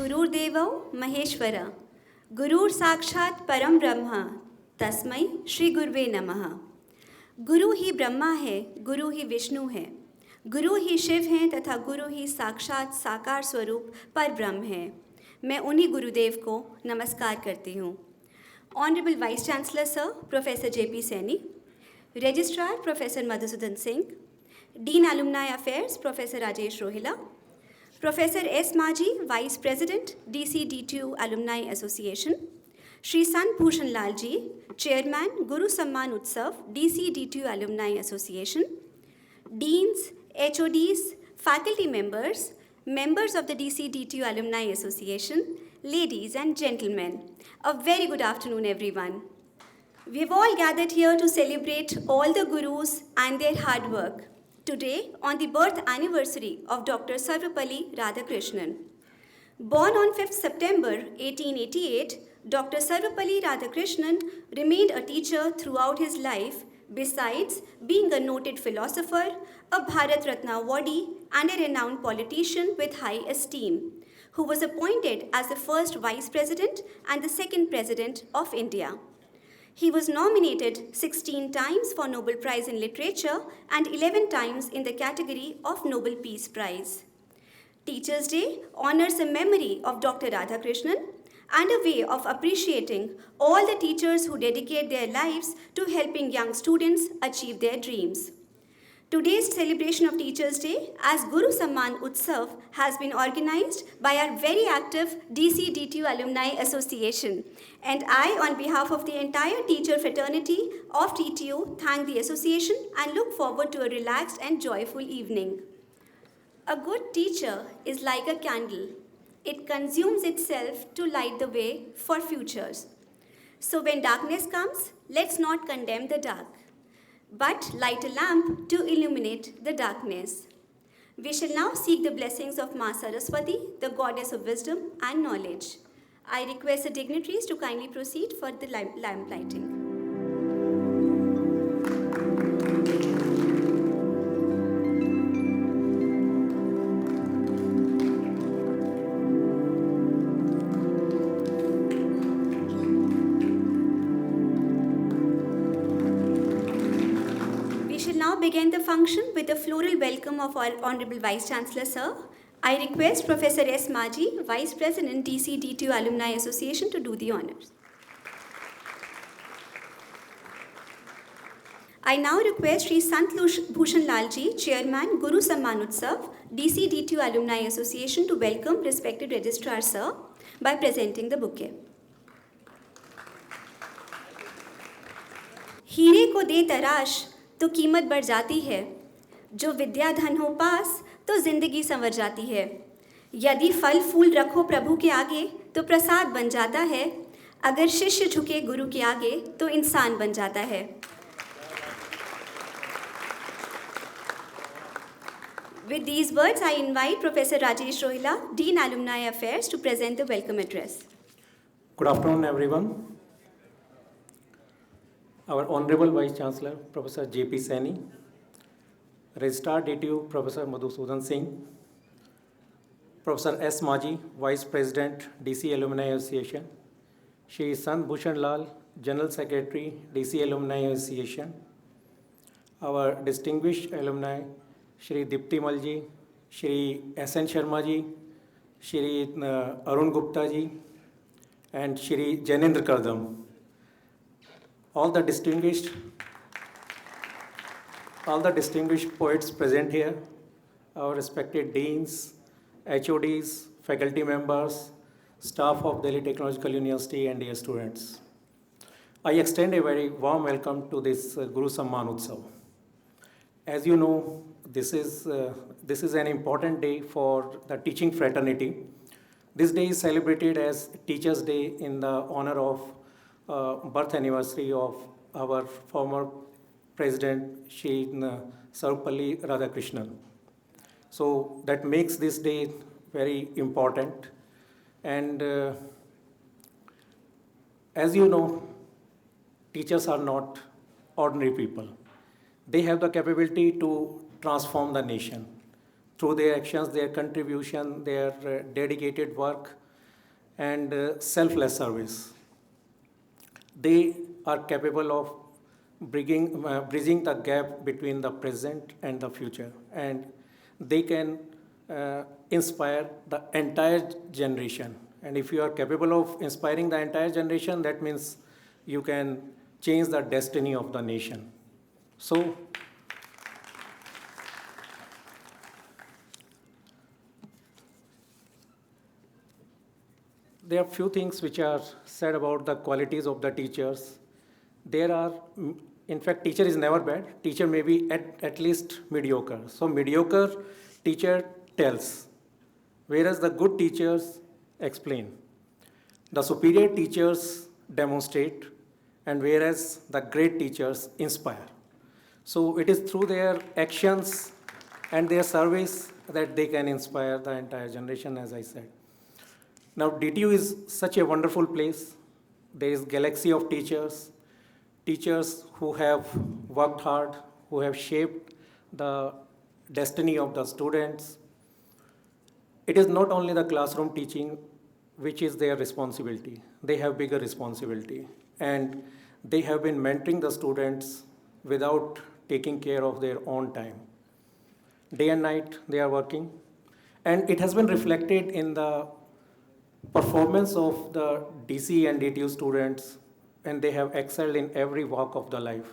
गुरुर्देवो महेश्वरः गुरुर साक्षात परम ब्रह्म तस्मै श्री गुरुवे नमः। गुरु ही ब्रह्मा है, गुरु ही विष्णु है, गुरु ही शिव हैं तथा गुरु ही साक्षात साकार स्वरूप पर ब्रह्म है। मैं उन्हीं गुरुदेव को नमस्कार करती हूँ। Honourable vice chancellor sir professor JP Saini, registrar professor Madhusudan Singh, dean alumni affairs professor Rajesh Rohila, professor S Maji vice president DC DTU alumni association, Shri Sant Bhushan Lal ji chairman गुरु सम्मान उत्सव DC DTU alumni association, deans, HODs, faculty members, members of the DC DTU Alumni Association, ladies and gentlemen, a very good afternoon everyone. We have all gathered here to celebrate all the gurus and their hard work today on the birth anniversary of Dr. Sarvepalli Radhakrishnan. Born on 5th September 1888, Dr. Sarvepalli Radhakrishnan remained a teacher throughout his life. Besides being a noted philosopher, a Bharat Ratna awardee, and a renowned politician with high esteem, who was appointed as the first Vice President and the second President of India. He was nominated 16 times for Nobel Prize in Literature and 11 times in the category of Nobel Peace Prize. Teachers' Day honors the memory of Dr. Radhakrishnan and a way of appreciating all the teachers who dedicate their lives to helping young students achieve their dreams. Today's celebration of Teachers' Day as Guru Samman Utsav has been organized by our very active DC DTU Alumni Association. And I, on behalf of the entire teacher fraternity of DTU, thank the association and look forward to a relaxed and joyful evening. A good teacher is like a candle. It consumes itself to light the way for futures. So when darkness comes, let's not condemn the dark, but light a lamp to illuminate the darkness. We shall now seek the blessings of Ma Saraswati, the goddess of wisdom and knowledge. I request the dignitaries to kindly proceed for the lamp lighting. Begin the function with a floral welcome of our Honorable Vice Chancellor, Sir. I request Professor S. Maji, Vice President, DC DTU Alumni Association, to do the honors. I now request Sri Sant Bhushan Lalji, Chairman, Guru Samman Utsav, DC DTU Alumni Association, to welcome respected Registrar, Sir, by presenting the bouquet. हीरे को दे तराश तो कीमत बढ़ जाती है, जो विद्या धन हो पास तो जिंदगी संवर जाती है। यदि फल फूल रखो प्रभु के आगे तो प्रसाद बन जाता है, अगर शिष्य झुके गुरु के आगे तो इंसान बन जाता है। With these words, I invite Professor Rajesh Rohila, Dean Alumni Affairs, to present the welcome address. Good afternoon, everyone. Our Honorable Vice Chancellor, Professor JP Sani, Registrar DTU, Professor Madhusudan Singh, Professor S. Maji, Vice President, DC Alumni Association, Shri Sant Bhushan Lal, General Secretary, DC Alumni Association, our distinguished alumni, Shri Dipti Malji, Shri S.N. Sharma ji, Shri Arun Gupta ji, and Shri Janendra Kardam. All the distinguished poets present here, our respected deans, HODs, faculty members, staff of Delhi Technological University, and dear students. I extend a very warm welcome to this Guru Samman Utsav. As you know, this is an important day for the teaching fraternity. This day is celebrated as Teachers' Day in the honor of birth anniversary of our former President Shri Sarvepalli Radhakrishnan. So that makes this day very important. And as you know, teachers are not ordinary people. They have the capability to transform the nation. Through their actions, their contribution, their dedicated work, and selfless service. They are capable of bridging the gap between the present and the future, and they can inspire the entire generation. And if you are capable of inspiring the entire generation, that means you can change the destiny of the nation. So, there are few things which are said about the qualities of the teachers. There are, in fact, teacher is never bad. Teacher may be at least mediocre. So mediocre teacher tells, whereas the good teachers explain. The superior teachers demonstrate, and whereas the great teachers inspire. So it is through their actions and their service that they can inspire the entire generation, as I said. Now, DTU is such a wonderful place. There is galaxy of teachers, teachers who have worked hard, who have shaped the destiny of the students. It is not only the classroom teaching which is their responsibility. They have bigger responsibility. And they have been mentoring the students without taking care of their own time. Day and night they are working. And it has been reflected in the performance of the DC and DTU students, and they have excelled in every walk of the life.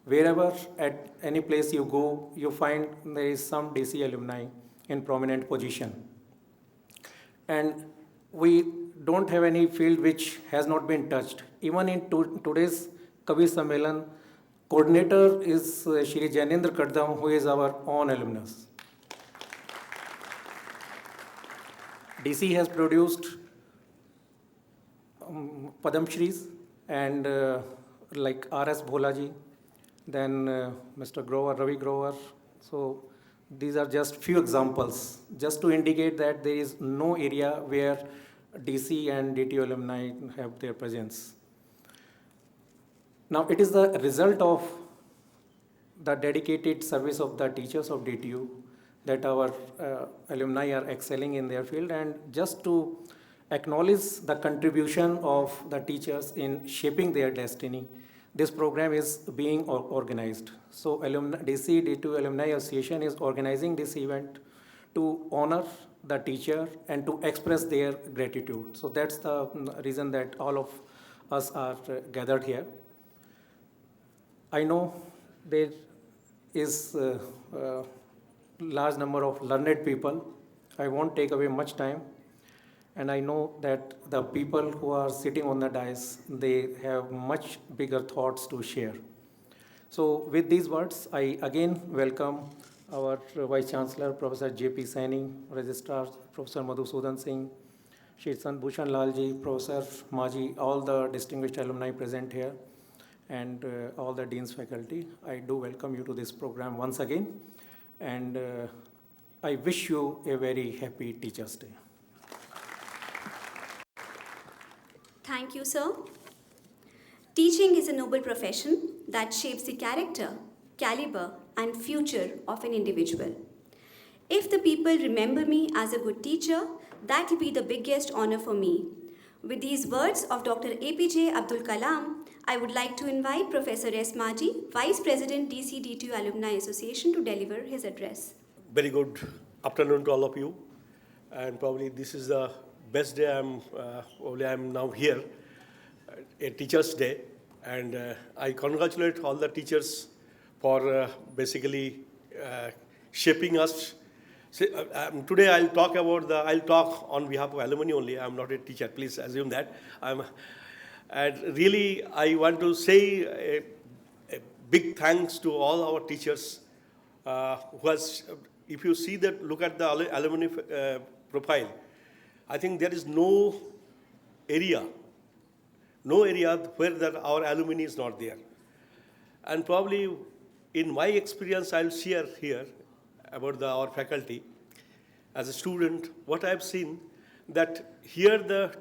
Wherever at any place you go, you find there is some DC alumni in prominent position. And we don't have any field which has not been touched. Even in today's Kavi Sammelan, coordinator is Shri Jainendra Kadam, who is our own alumnus. DC has produced Padam Shris and like R.S. Bholaji, then Mr. Grover, Ravi Grover. So these are just few examples, just to indicate that there is no area where DC and DTU alumni have their presence. Now it is the result of the dedicated service of the teachers of DTU that our alumni are excelling in their field. And just to acknowledge the contribution of the teachers in shaping their destiny, this program is being organized. So DC DTU Alumni Association is organizing this event to honor the teacher and to express their gratitude. So that's the reason that all of us are gathered here. I know there is large number of learned people. I won't take away much time. And I know that the people who are sitting on the dais, they have much bigger thoughts to share. So with these words, I again welcome our Vice Chancellor, Professor J.P. Saini, Registrar, Professor Madhusudan Singh, Shri Sant Bhushan Lalji, Professor Maji, all the distinguished alumni present here, and all the Dean's faculty. I do welcome you to this program once again, and I wish you a very happy Teachers' Day. Thank you, sir. Teaching is a noble profession that shapes the character, caliber, and future of an individual. If the people remember me as a good teacher, that will be the biggest honor for me. With these words of Dr. APJ Abdul Kalam, I would like to invite Professor S. Maji, Vice President DC-DTU Alumni Association, to deliver his address. Very good afternoon to all of you. And probably this is the best day I'm now here, a Teachers' Day. And I congratulate all the teachers for basically shaping us. Today I'll talk on behalf of alumni only. I'm not a teacher, please assume that. And really, I want to say a big thanks to all our teachers who has, if you see that, look at the alumni profile, I think there is no area where our alumni is not there. And probably, in my experience, I'll share here about our faculty. As a student, what I've seen, that here the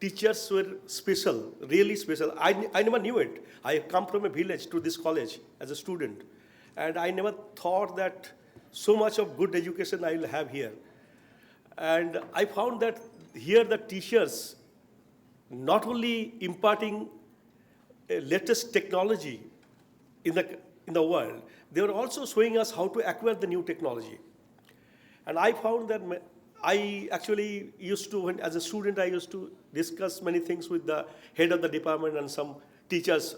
teachers were special, really special. I never knew it. I come from a village to this college as a student. And I never thought that so much of good education I will have here. And I found that here the teachers not only imparting latest technology in the world, they were also showing us how to acquire the new technology. And I found that I actually used to, as a student, I used to discuss many things with the head of the department and some teachers.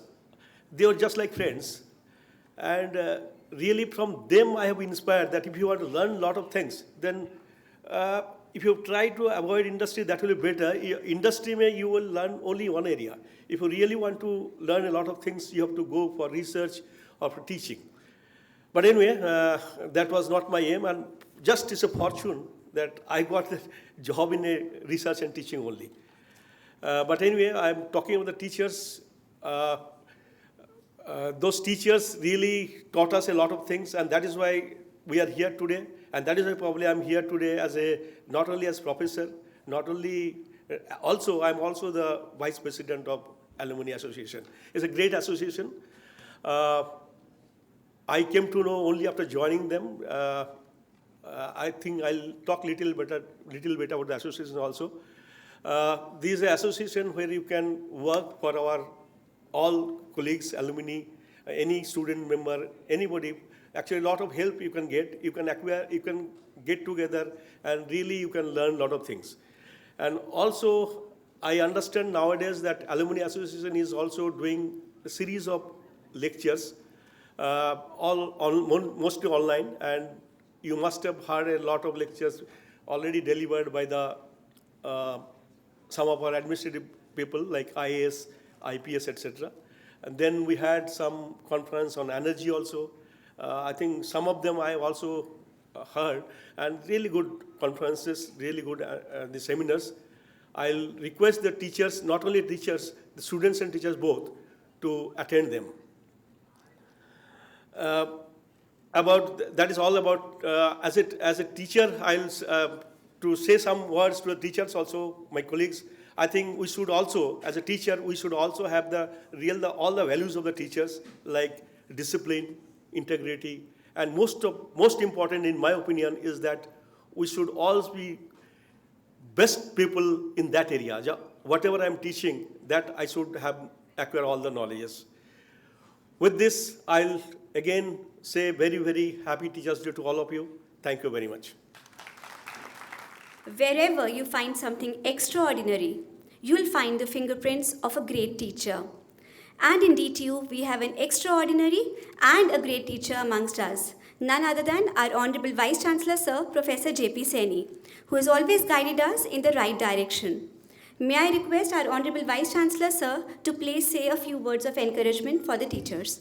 They were just like friends. And really from them I have been inspired that if you want to learn a lot of things, then if you try to avoid industry, that will be better. Industry, you will learn only one area. If you really want to learn a lot of things, you have to go for research or for teaching. But anyway, that was not my aim, and just it's a fortune that I got a job in a research and teaching only. But anyway, I'm talking about the teachers. Those teachers really taught us a lot of things, and that is why we are here today. And that is why probably I'm here today as not only as professor, not only, I'm also the vice president of Alumni Association. It's a great association. I came to know only after joining them. I think I'll talk little bit about the association also. This is an association where you can work for our all colleagues, alumni, any student member, anybody. Actually, a lot of help you can get. You can acquire, you can get together, and really you can learn a lot of things. And also, I understand nowadays that Alumni Association is also doing a series of lectures, mostly online, and you must have heard a lot of lectures already delivered by the some of our administrative people like IAS, IPS, etc. And then we had some conference on energy also. I think some of them I have also heard, and really good conferences, really good the seminars. I'll request the teachers, not only teachers, the students and teachers both, to attend them. That is all about, as a teacher, I'll to say some words to the teachers also, my colleagues. I think we should also, as a teacher, we should also have all the values of the teachers, like discipline, integrity, and most important, in my opinion, is that we should all be best people in that area. Whatever I'm teaching, that I should acquire all the knowledges. With this, I'll again say very, very happy Teachers' Day to all of you. Thank you very much. Wherever you find something extraordinary, you'll find the fingerprints of a great teacher. And in DTU, we have an extraordinary and a great teacher amongst us, none other than our Honorable Vice Chancellor, Sir, Professor J.P. Saini, who has always guided us in the right direction. May I request our Honorable Vice Chancellor, Sir, to please say a few words of encouragement for the teachers.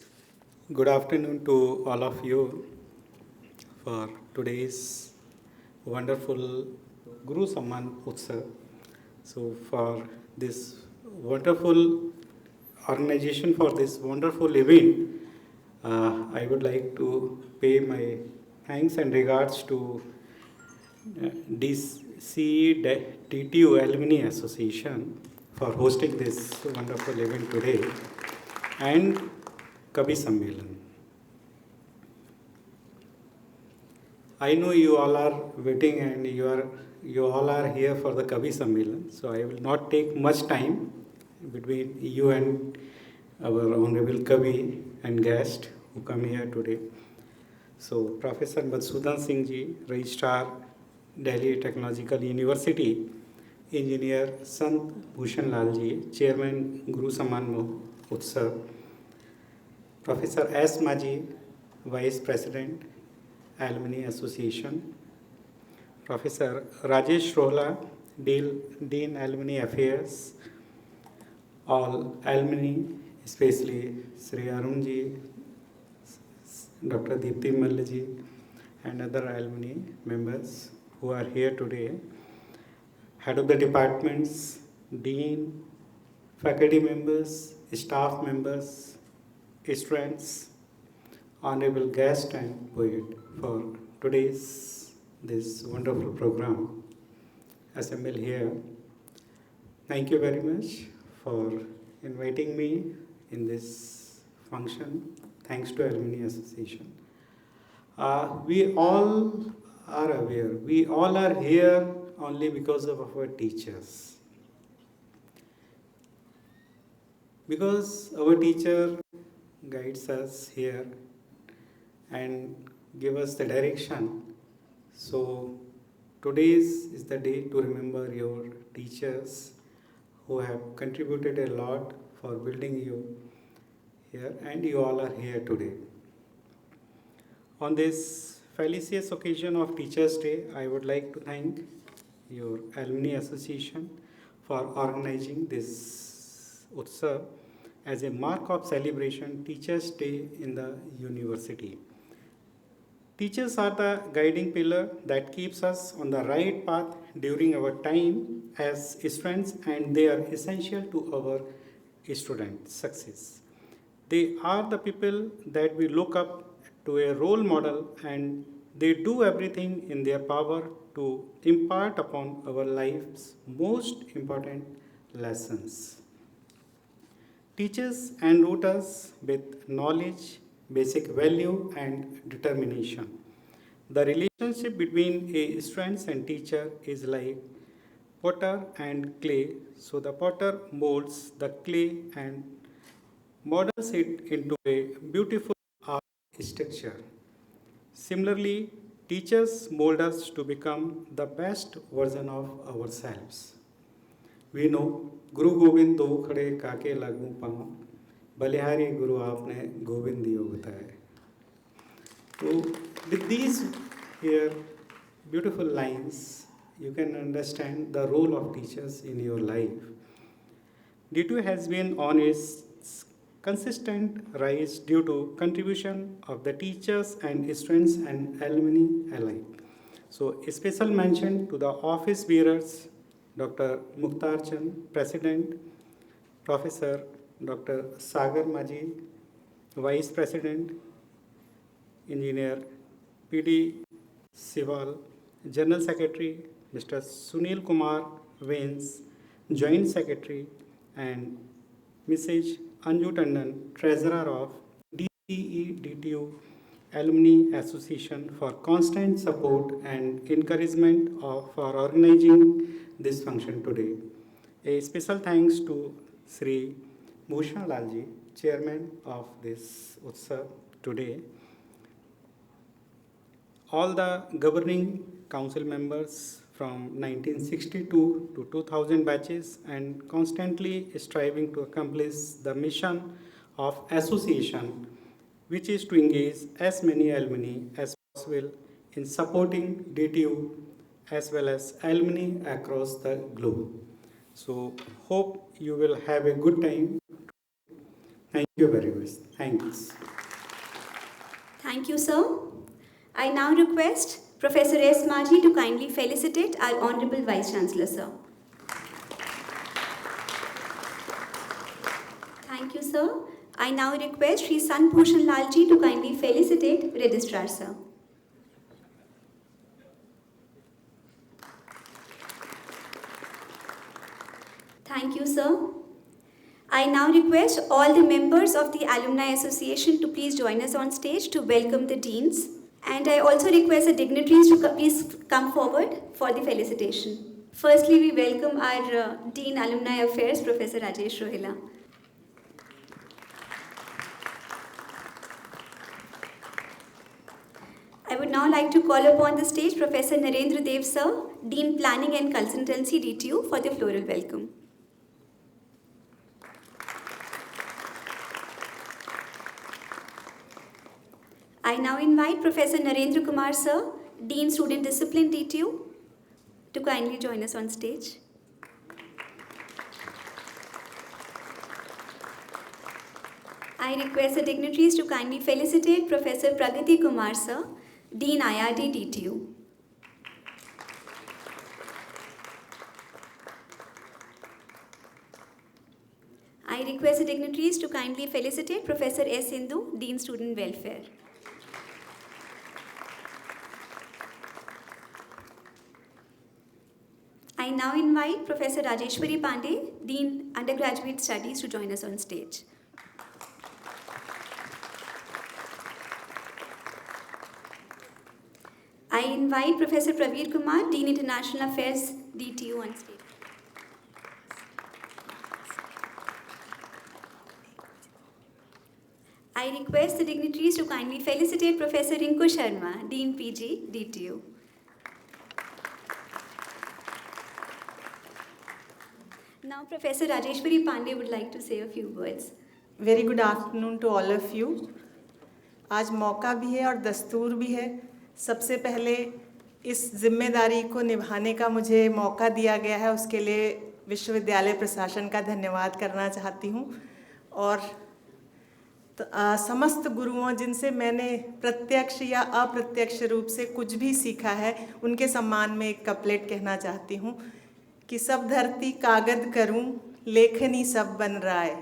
Good afternoon to all of you for today's wonderful Guru Samman Utsav. So for this wonderful organization, for this wonderful event, I would like to pay my thanks and regards to DTU Alumni Association for hosting this wonderful event today, and Kavi Sammelan. I know you all are waiting and you all are here for the Kavi Sammelan, so I will not take much time between you and our Honorable Kavi and guest who come here today. So Professor Madhusudan Singh ji, Registrar, Delhi Technological University, Engineer Sant Bhushan Lal ji, Chairman Guru Samman Utsav, Professor S. Maji, Vice President, Alumni Association, Professor Rajesh Rohla, Dean Alumni Affairs, all alumni, especially Sri Arun ji, Dr. Deepti Malla ji, and other alumni members who are here today, head of the departments, dean, faculty members, staff members, students, honorable guest and poet for today's this wonderful program assembled here. Thank you very much for inviting me in this function. Thanks to Alumni Association. We all are aware, we all are here only because of our teachers. Because our teacher guides us here and give us the direction. So today's is the day to remember your teachers who have contributed a lot for building you here, and you all are here today. On this felicitous occasion of Teachers' Day, I would like to thank your Alumni Association for organizing this Utsav as a mark of celebration Teachers' Day in the university. Teachers are the guiding pillar that keeps us on the right path during our time as students, and they are essential to our students' success. They are the people that we look up to a role model, and they do everything in their power to impart upon our life's most important lessons. Teachers enroute us with knowledge, basic value, and determination. The relationship between a student and teacher is like potter and clay. So the potter molds the clay and models it into a beautiful art structure. Similarly, teachers mold us to become the best version of ourselves. We know गुरु गोविंद दो खड़े काके लागू पाँव बलिहारी गुरु आपने गोविंद दियो बताए. So with these here beautiful lines, you can understand the role of teachers in your life. DTU has been on its consistent rise due to contribution of the teachers and students and alumni alike. So a special mention to the office bearers, Dr. Mukhtar Chand, President, Professor Dr. Sagar Maji, Vice President, Engineer P.D. Sival, General Secretary Mr. Sunil Kumar Vains, Joint Secretary, and Mrs. Anju Tandon, Treasurer of DTU Alumni Association, for constant support and encouragement for organizing this function today. A special thanks to Sri Bhushan Lalji, Chairman of this Utsav today. All the governing council members from 1962 to 2000 batches and constantly striving to accomplish the mission of association, which is to engage as many alumni as possible in supporting DTU as well as alumni across the globe. So hope you will have a good time. Thank you very much. Thanks. Thank you, sir. I now request Professor S. Maji to kindly felicitate our Honorable Vice Chancellor, sir. Thank you, sir. I now request Sri Sant Bhushan Lalji to kindly felicitate Registrar, sir. Thank you, sir. I now request all the members of the Alumni Association to please join us on stage to welcome the deans. And I also request the dignitaries to please come forward for the felicitation. Firstly, we welcome our Dean Alumni Affairs, Professor Rajesh Rohila. I would now like to call upon the stage Professor Narendra Dev, sir, Dean Planning and Consultancy, DTU, for the floral welcome. I now invite Professor Narendra Kumar, sir, Dean Student Discipline, DTU, to kindly join us on stage. I request the dignitaries to kindly felicitate Professor Pragati Kumar, sir, Dean IRD, DTU. I request the dignitaries to kindly felicitate Professor S. Sindhu, Dean Student Welfare. I now invite Professor Rajeshwari Pandey, Dean Undergraduate Studies, to join us on stage. I invite invite Professor Praveer Kumar, Dean International Affairs, DTU, on stage. I request the dignitaries to kindly felicitate Professor Rinku Sharma, Dean PG, DTU. Now, Professor Rajeshwari Pandey would like to say a few words. Very good afternoon to all of you. आज मौका भी है और दस्तूर भी है। सबसे पहले इस जिम्मेदारी को निभाने का मुझे मौका दिया गया है, उसके लिए विश्वविद्यालय प्रशासन का धन्यवाद करना चाहती हूँ। और समस्त गुरुओं जिनसे मैंने प्रत्यक्ष या अप्रत्यक्ष रूप से कुछ भी सीखा है, उनके सम्मान में एक कपलेट कहना चाहती हूँ कि सब धरती कागज करूँ, लेखनी सब बन रहा है।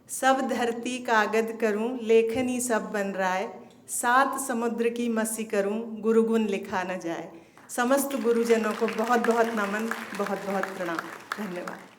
सब धरती कागज करूं, लेखनी सब बन रहा है। 7 समुद्र की मसी करूं, गुरुगुण लिखा न जाए। समस्त गुरुजनों को बहुत बहुत नमन, बहुत बहुत प्रणाम। धन्यवाद।